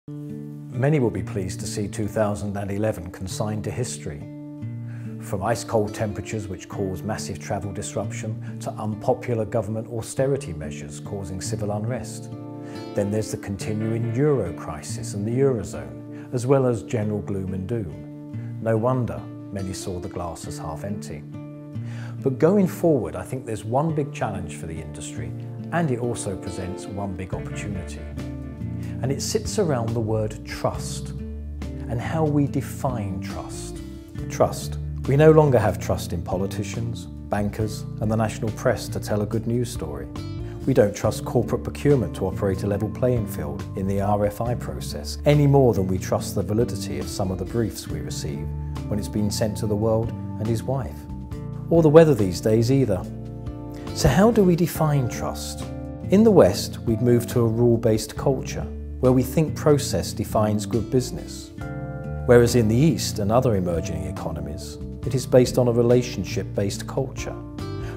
Many will be pleased to see 2011 consigned to history. From ice-cold temperatures which cause massive travel disruption to unpopular government austerity measures causing civil unrest. Then there's the continuing Euro crisis and the Eurozone, as well as general gloom and doom. No wonder many saw the glass as half empty. But going forward, I think there's one big challenge for the industry, and it also presents one big opportunity. And it sits around the word trust and how we define trust. Trust. We no longer have trust in politicians, bankers and the national press to tell a good news story. We don't trust corporate procurement to operate a level playing field in the RFI process any more than we trust the validity of some of the briefs we receive when it's been sent to the world and his wife. Or the weather these days either. So how do we define trust? In the West, we've moved to a rule-based culture where we think process defines good business. Whereas in the East and other emerging economies, it is based on a relationship-based culture.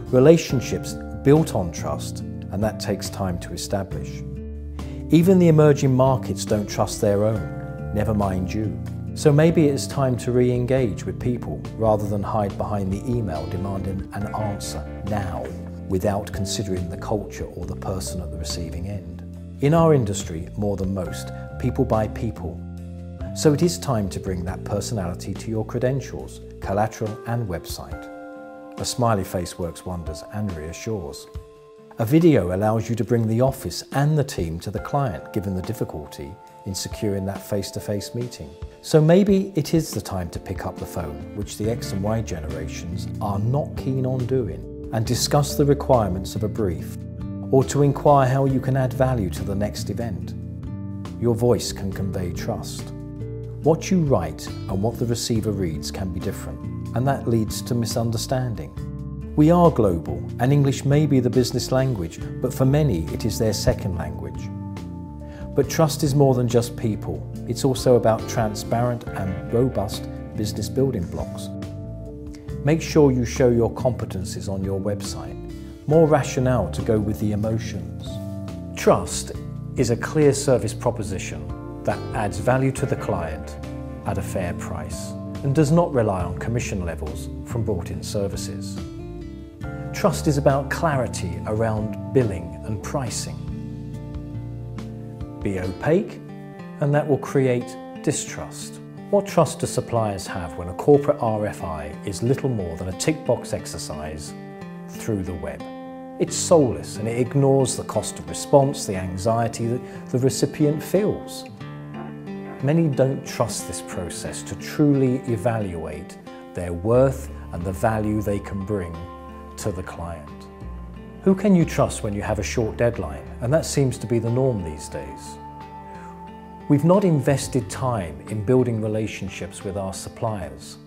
Relationships built on trust, and that takes time to establish. Even the emerging markets don't trust their own, never mind you. So maybe it's time to re-engage with people rather than hide behind the email demanding an answer now without considering the culture or the person at the receiving end. In our industry, more than most, people buy people. So it is time to bring that personality to your credentials, collateral and website. A smiley face works wonders and reassures. A video allows you to bring the office and the team to the client, given the difficulty in securing that face-to-face meeting. So maybe it is the time to pick up the phone, which the X and Y generations are not keen on doing, and discuss the requirements of a brief, or to inquire how you can add value to the next event. Your voice can convey trust. What you write and what the receiver reads can be different, and that leads to misunderstanding. We are global, and English may be the business language, but for many it is their second language. But trust is more than just people. It's also about transparent and robust business building blocks. Make sure you show your competencies on your website. More rationale to go with the emotions. Trust is a clear service proposition that adds value to the client at a fair price and does not rely on commission levels from brought-in services. Trust is about clarity around billing and pricing. Be opaque, and that will create distrust. What trust do suppliers have when a corporate RFI is little more than a tick box exercise through the web? It's soulless and it ignores the cost of response, the anxiety that the recipient feels. Many don't trust this process to truly evaluate their worth and the value they can bring to the client. Who can you trust when you have a short deadline? And that seems to be the norm these days. We've not invested time in building relationships with our suppliers.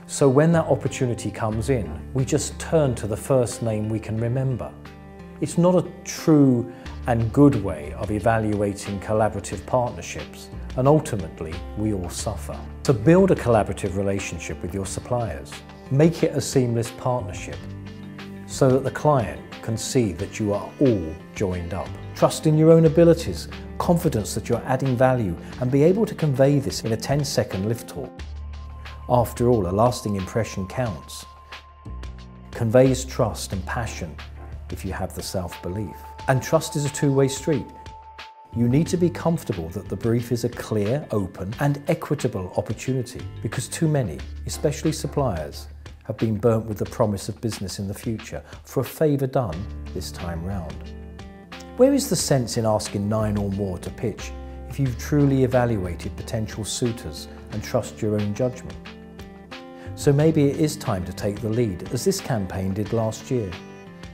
So when that opportunity comes in, we just turn to the first name we can remember. It's not a true and good way of evaluating collaborative partnerships, and ultimately we all suffer. To build a collaborative relationship with your suppliers, make it a seamless partnership so that the client can see that you are all joined up. Trust in your own abilities, confidence that you're adding value, and be able to convey this in a 10-second lift talk. After all, a lasting impression counts. Conveys trust and passion if you have the self-belief. And trust is a two-way street. You need to be comfortable that the brief is a clear, open and equitable opportunity, because too many, especially suppliers, have been burnt with the promise of business in the future for a favour done this time round. Where is the sense in asking 9 or more to pitch if you've truly evaluated potential suitors and trust your own judgment? So maybe it is time to take the lead, as this campaign did last year.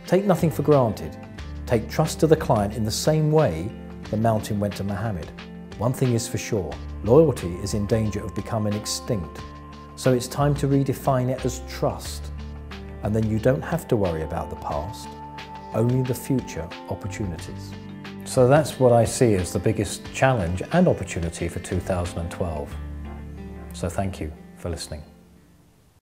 Take nothing for granted. Take trust to the client in the same way the mountain went to Muhammad. One thing is for sure, loyalty is in danger of becoming extinct. So it's time to redefine it as trust. And then you don't have to worry about the past, only the future opportunities. So that's what I see as the biggest challenge and opportunity for 2012. So thank you for listening.